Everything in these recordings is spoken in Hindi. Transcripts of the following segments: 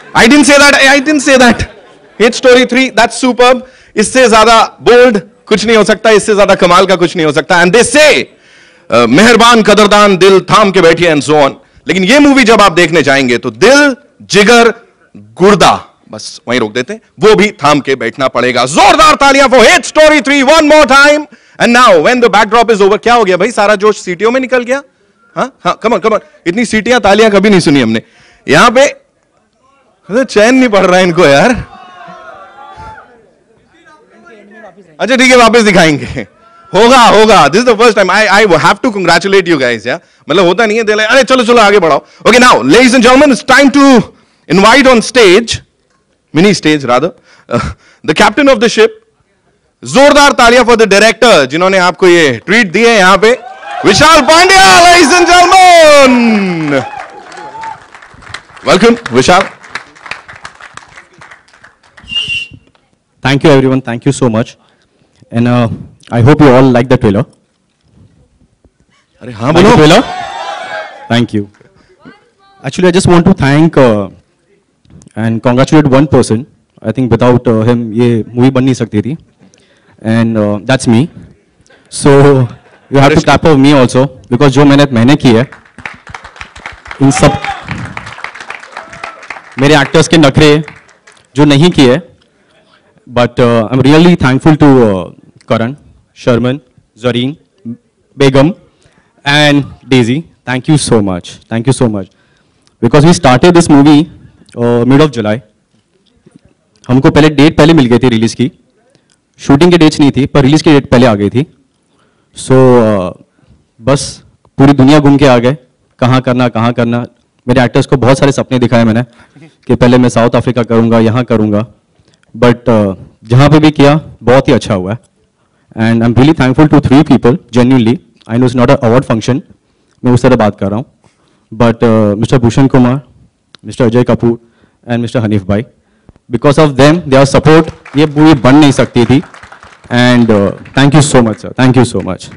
I didn't say that. I didn't say that. Hate Story 3, that's superb. इससे ज्यादा बोल्ड कुछ नहीं हो सकता, इससे ज्यादा कमाल का कुछ नहीं हो सकता. And they say, मेहरबान कदरदान दिल थाम के बैठिए and so on. लेकिन ये मूवी जब आप देखने जाएंगे तो दिल, जिगर, गुर्दा, बस वहीं रोक देते हैं, वो भी थाम के बैठना पड़ेगा. जोरदार तालियां for Hate Story 3 one more time. And now when the backdrop is over, क्या हो गया भाई, सारा जोश सीटियों में निकल गया. हाँ, come on. इतनी सीटियां तालियां कभी नहीं सुनी हमने. यहां पे चैन नहीं पड़ रहा है इनको यार. अच्छा ठीक है, वापस दिखाएंगे. होगा. This is the first time. I have to congratulate you guys. या मतलब होता नहीं है दिल, अरे चलो आगे बढ़ाओ. Okay, now ladies and gentleman, it's time to invite on stage, mini stage rather, the captain of the ship. जोरदार तालियां फॉर द डायरेक्टर जिन्होंने आपको ये ट्रीट दी है यहां पे, Vishal Pandya. Ladies and gentleman, welcome Vishal. Thank you everyone, thank you so much. And I hope you all like the trailer. अरे हाँ बोलो. Trailer? Thank you. Actually, I just want to thank and congratulate one person. I think without him, ये movie बन नहीं सकती थी. And that's me. So you have to clap for me also because जो मेहनत मैंने की है, इन सब मेरे एक्टर्स के नखरे जो नहीं किए. But I'm really thankful to Karan, Sharman, Zareen, Begum, and Daisy. Thank you so much. Thank you so much. Because we started this movie mid of July. हमको पहले डेट पहले मिल गई थी रिलीज की. शूटिंग की डेट्स नहीं थी पर रिलीज की डेट पहले आ गई थी. So बस पूरी दुनिया घूम के आ गए, कहाँ करना. मेरे एक्टर्स को बहुत सारे सपने दिखाए मैंने कि पहले मैं साउथ अफ्रीका करूँगा, यहाँ करूँगा. बट जहाँ पे भी किया बहुत ही अच्छा हुआ है. And I am really thankful to 3 people जेन्युइनली. I know it's not a award function, मैं उस तरह बात कर रहा हूँ. But mister Bhushan Kumar, mister Ajay Kapoor and mister Hanif भाई, because of them, their support, ये मूवी बन नहीं सकती थी. And thank you so much sir, thank you so much.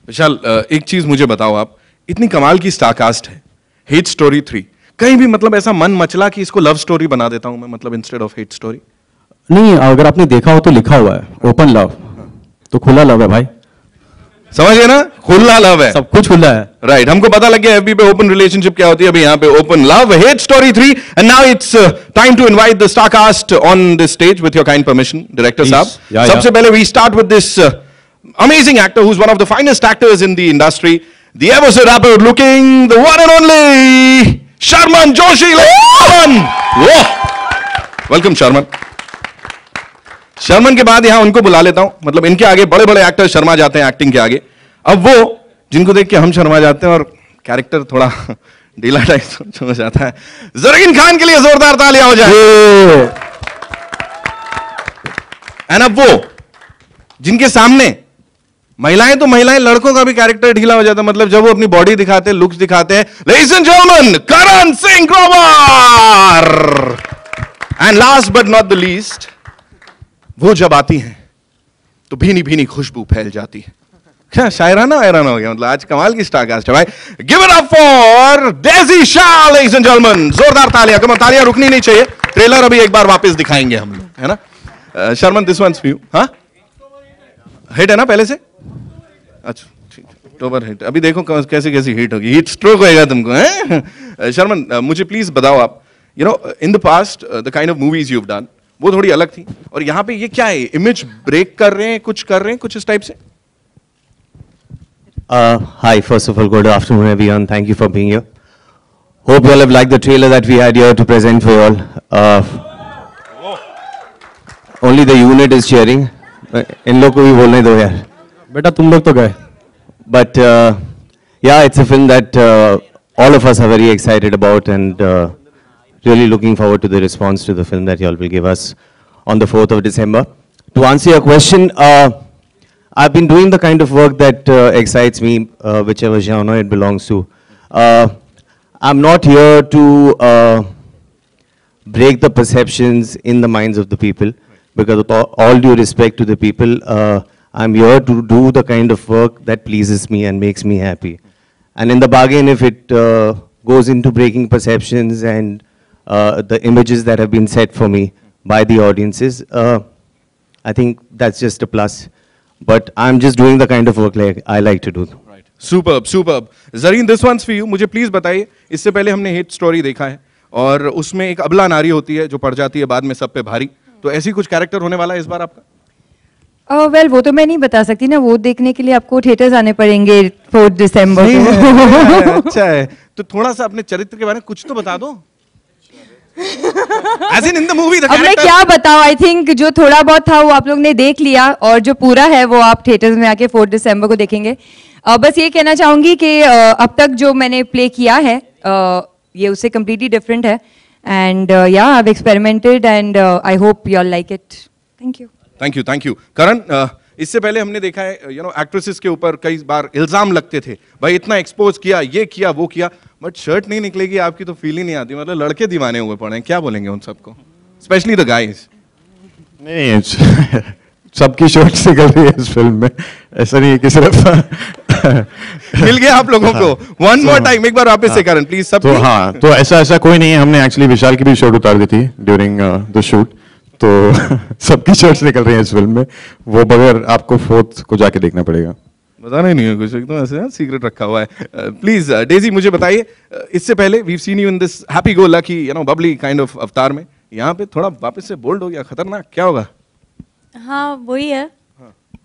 Vishal, एक चीज मुझे बताओ, आप इतनी कमाल की स्टारकास्ट है, हेट स्टोरी 3, कहीं भी मतलब ऐसा मन मचला कि इसको लव स्टोरी बना देता हूं मैं, मतलब इंस्टेड ऑफ हेट स्टोरी? नहीं, अगर आपने देखा हो तो लिखा हुआ है ओपन लव, तो खुला लव है भाई. समझिए ना, खुला लव है, सब कुछ खुला है. राइट, हमको पता लग गया एफबी पे ओपन रिलेशनशिप क्या होती है, अभी यहाँ पे open love, hate story 3. And now it's time to invite the star cast on this stage with your kind permission, director साहब. सबसे पहले we start with this amazing actor who is one of the finest actors in the industry, the ever so rapper looking, the one and only Sharman Joshi. Welcome Sharman. Sharman के बाद यहां उनको बुला लेता हूं, मतलब इनके आगे बड़े बड़े एक्टर शर्मा जाते हैं एक्टिंग के आगे. अब वो जिनको देख के हम शर्मा जाते हैं और कैरेक्टर थोड़ा ढीला टाइप हो जाता है. ज़रीन खान के लिए जोरदार तालियां हो जाए. एंड अब वो जिनके सामने महिलाएं, तो महिलाएं, लड़कों का भी कैरेक्टर ढीला हो जाता है, मतलब जब वो अपनी बॉडी दिखाते हैं, लुक्स दिखाते हैं. Ladies and gentleman, Karan Singh Grover. And last but not the least, वो जब आती हैं तो भीनी भीनी खुशबू फैल जाती है. क्या शायराना वैराना हो गया, मतलब आज कमाल की स्टारकास्ट है भाई. Give it up for Daisy Shah ladies and gentleman. जोरदार तालियां, कम तालियां रुकनी नहीं चाहिए. ट्रेलर अभी एक बार वापस दिखाएंगे हम लोग, है ना. Sharman, this one's for you. हाँ, हिट है ना पहले से? अच्छा ठीक, अक्टूबर हिट. अभी देखो कैसे कैसी हिट होगी, हिट स्ट्रोक होएगा तुमको, हैं? शर्मन, मुझे प्लीज बताओ आप, you know in the past the kind of movies you have done, वो थोड़ी अलग थी, और यहां पे ये क्या है, इमेज ब्रेक कर रहे हैं, कुछ इस टाइप से? Hi, first of all, good afternoon everyone. Thank you for being here. Hope you all have liked the trailer that we had here to present for you all. Only the unit is cheering. इन लोग को भी बोलने दो यार. बेटा तुम लोग तो गए. But yeah, it's a film that all of us are very excited about, and really looking forward to the response to the film that you all will give us on the 4th of December. To answer your question, I've been doing the kind of work that excites me, whichever genre it belongs to. I'm not here to break the perceptions in the minds of the people, because with all due respect to the people, I'm here to do the kind of work that pleases me and makes me happy. And in the bargain, if it goes into breaking perceptions and the images that have been set for me by the audiences, I think that's just a plus. But I'm just doing the kind of work like I like to do. Superb, superb. Zareen, this one's for you. मुझे प्लीज बताइए, इससे पहले हमने हिट स्टोरी देखा है और उसमें एक अबला नारी होती है जो पड़ जाती है बाद में सब पे भारी, तो ऐसी कुछ कैरेक्टर होने वाला है इस बार आपका? वेल वो तो मैं नहीं बता सकती ना, वो देखने के लिए आपको थिएटर्स आने पड़ेंगे 4 दिसंबर को। अच्छा है, तो थोड़ा सा अपने चरित्र के बारे में कुछ तो बता दो। As in the movie, the अब मैं character- क्या बताऊं, आई थिंक जो थोड़ा बहुत था वो आप लोग ने देख लिया और जो पूरा है वो आप थिएटर्स में आके 4 दिसंबर को देखेंगे। बस ये कहना चाहूंगी कि अब तक जो मैंने प्ले किया है ये उससे कम्प्लीटली डिफरेंट है एंड या I have experimented and I hope you all like it. Thank you. Thank you, thank you. Karan, इससे पहले हमने देखा है एक्ट्रेसेस के ऊपर कई बार इल्जाम लगते थे, भाई इतना एक्सपोज किया, ये किया, वो किया, बट शर्ट नहीं निकलेगी आपकी तो फील ही नहीं आती, मतलब लड़के दीवाने हुए पड़े हैं, क्या बोलेंगे उन सबको, स्पेशली द गाइज? नहीं, सबकी शर्ट्स निकल रही है इस फिल्म में, ऐसा नहीं है कि सिर्फ मिल गया आप लोगों को। वन मोर टाइम, एक बार वापस से करण प्लीज सब। तो हाँ, तो ऐसा कोई नहीं है, हमने एक्चुअली विशाल की भी शर्ट उतार दी थी ड्यूरिंग द शूट, तो सबकी शर्ट्स निकल रही हैं इस फिल्म में, वो बगैर आपको 4th को जाके देखना पड़ेगा। बताना ही नहीं है कुछ, एकदम ऐसे सीक्रेट रखा हुआ है। प्लीज डेजी मुझे बताइए, इससे पहले we seen you in this happy go lucky bubbly kind of avatar में, यहाँ पे थोड़ा वापस से बोल्ड हो गया, खतरनाक, क्या होगा? हाँ वही है।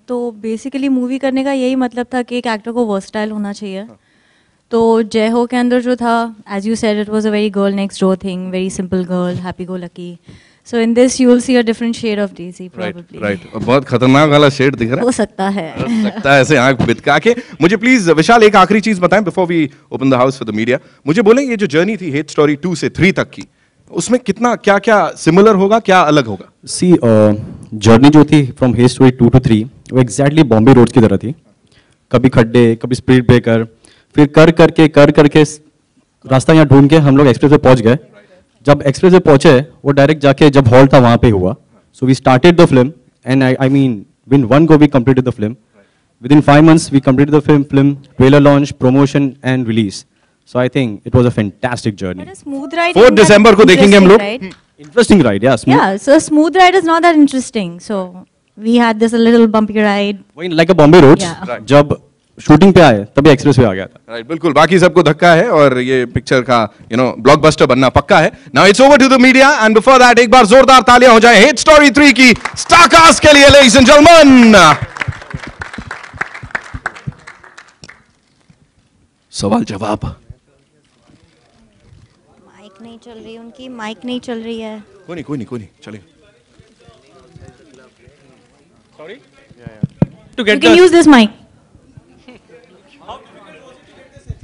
तो बेसिकली मूवी करने का यही मतलब था कि एक एक्टर को वर्सटाइल होना चाहिए। तो जय हो के अंदर जो था, as you said, it was a very girl next door thing, very simple girl, happy go lucky. So in this you will see a different shade of Daisy probably. Right, बहुत खतरनाक वाला शेड दिख रहा हो सकता है। हो सकता है ऐसे आंख बितका के। मुझे प्लीज विशाल एक आखिरी चीज बताएं before we open the house for the media, मुझे बोलें ये जो जर्नी थी हेट स्टोरी 2 से 3 तक की, उसमें कितना क्या क्या सिमिलर होगा, क्या अलग होगा? सी जर्नी जो थी फ्रॉम हेट स्टोरी 2 to 3 वो एग्जैक्टली बॉम्बे रोड की तरह थी, कभी खड्डे, कभी स्पीड ब्रेकर, फिर कर करके रास्ता यहाँ ढूंढ के हम लोग एक्सप्रेस पे पहुंच गए। जब एक्सप्रेस पे पहुंचे वो डायरेक्ट जाके जब हॉल था वहाँ पे हुआ। So we started the film and I mean win 1 go we completed the film. Within 5 months we completed the film, trailer launch, promotion and release. So I think it was a fantastic journey. But a smooth ride 4 isn't that दिसंबर को देखेंगे हम लोग। interesting, right? Interesting ride, yeah. Smooth. Yeah, so a smooth ride is not that interesting. So we had this a little bumpy ride. वही like a Bombay roads. Yeah. जब शूटिंग पे आए तभी एक्सप्रेस पे आ गया था। राइट, बिल्कुल, बाकी सबको धक्का है और ये पिक्चर का ब्लॉकबस्टर बनना पक्का है। Now it's over to the media and before that एक बार जोरदार तालियां हो जाए हेट स्टोरी 3 की स्टार कास्ट के लिए, लेडीज एंड जेंटलमैन। सवाल जवाब। माइक नहीं चल रही उनकी, माइक नहीं चल रही है। कोई नहीं चलेगा। To You get can the use this mic.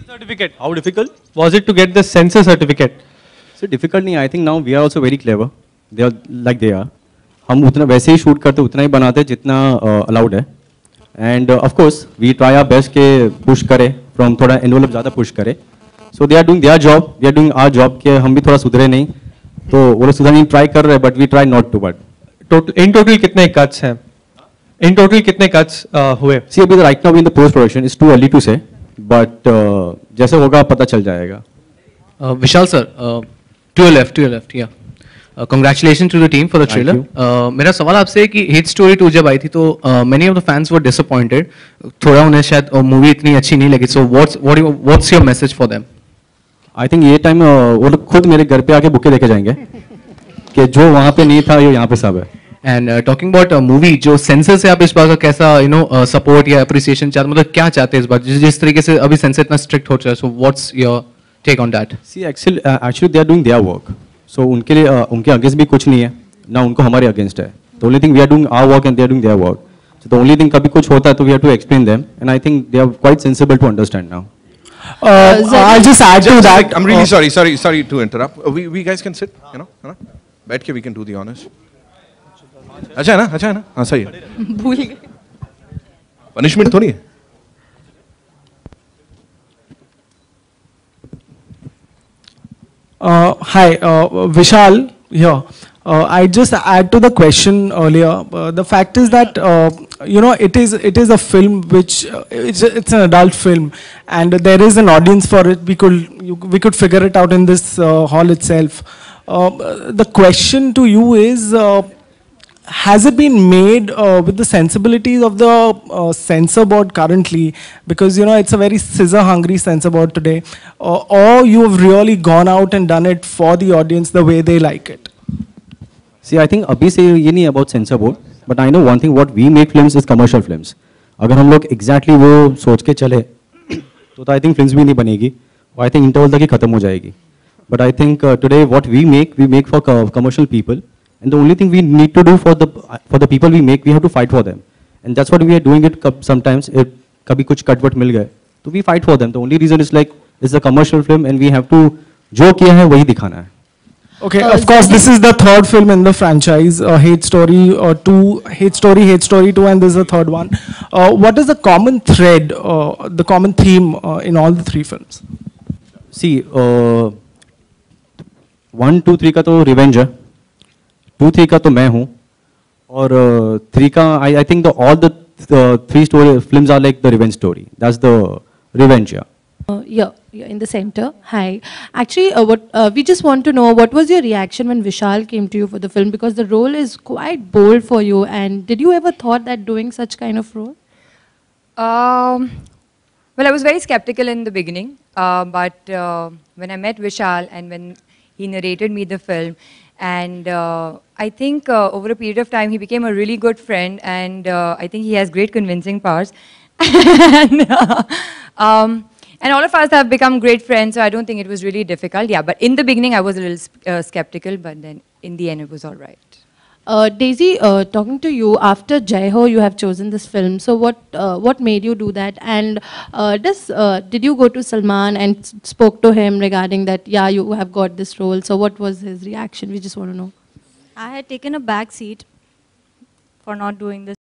certificate. How difficult was it to get the censor certificate? So difficult नहीं, I think now we are also very clever. They are like they are. हम उतना वैसे ही शूट करते, उतना ही बनाते जितना अलाउड है। And of course we try our best के पुश करें, फ्रॉम थोड़ा एनवेलप ज़्यादा पुश करें। So they are doing their job, we are doing our job, के हम भी थोड़ा सुधरे नहीं, तो वो लोग सुधरने ट्राई कर रहे हैं, but we try not to. But In total कितने cuts हैं? In total कितने cuts हुए? सी अभी right now in the post production, it's too early to say, but जैसे होगा पता चल जाएगा। Vishal sir, to your left, yeah. Congratulations to the team for the Thank trailer. मेरा सवाल आपसे है कि Hate Story 2 जब आई थी तो many of the fans were disappointed. थोड़ा उन्हें शायद मूवी इतनी अच्छी नहीं लगी. So what's your message for them? I think ये टाइम वो लोग खुद मेरे घर पे आके बुके लेके जाएंगे कि जो वहाँ पे नहीं था ये यहाँ पे सब है। And talking about मूवी, जो सेंसर से आप इस बार का कैसा सपोर्ट या अप्रिसिएशन चाहते, मतलब क्या चाहते हैं इस बार, जिस तरीके से अभी सेंसर इतना स्ट्रिक्ट हो चुका है, so what's your take on that? See, actually they are doing their work. So उनके लिए उनके अगेंस्ट भी कुछ नहीं है, ना उनको हमारे अगेंस्ट है। The only thing we are doing our work and they are doing their work. So the only thing कभी कुछ होता है तो we have to explain them, and I think they are quite sensible to understand now. I'll just add to that. I'm really sorry to interrupt. We guys can sit, बैठ के we can do the honors. अच्छा है ना, हाँ सही है। भूल गए। पनिशमेंट थोड़ी है। Hi, Vishal here. I just add to the question earlier. The fact is that it is a film which it's an adult film, and there is an audience for it. We could figure it out in this hall itself. The question to you is, has it been made with the sensibilities of the censor board currently? Because, you know, it's a very scissor-hungry censor board today. Or you have really gone out and done it for the audience the way they like it? See, I think अभी से ये नहीं about censor board, but I know one thing, what we make films is commercial films. अगर हम लोग exactly वो सोच के चले, तो I think films भी नहीं बनेगी, और I think interval तक ही खत्म हो जाएगी. But I think today what we make for commercial people, and the only thing we need to do for the people we make, we have to fight for them, and that's what we are doing it sometimes. If कभी कुछ कटवट मिल गए, तो we fight for them. The only reason is like it's a commercial film, and we have to जो किया है वही दिखाना है. Okay, of course, this is the third film in the franchise, Hate Story 2, Hate Story 2, and this is the third one. What is the common thread, the common theme in all the three films? See, 1, 2, 3 का तो revenge है, 2, 3 का तो मैं हूँ, और 3 का I think all the 3 story films are like the revenge story. That's the revenge, yeah. Yeah, in the center. Hi. Actually, we just want to know, what was your reaction when Vishal came to you for the film? Because the role is quite bold for you. And did you ever thought that doing such kind of role? Well, I was very skeptical in the beginning. But when I met Vishal and when he narrated me the film, and I think over a period of time, he became a really good friend. And I think he has great convincing powers. And all of us have become great friends, so I don't think it was really difficult. Yeah, but in the beginning, I was a little skeptical, but then in the end, it was all right. Daisy, talking to you, after Jai Ho, you have chosen this film. So what made you do that? And did you go to Salman and spoke to him regarding that, yeah, you have got this role? So what was his reaction? We just want to know. I had taken a back seat for not doing this.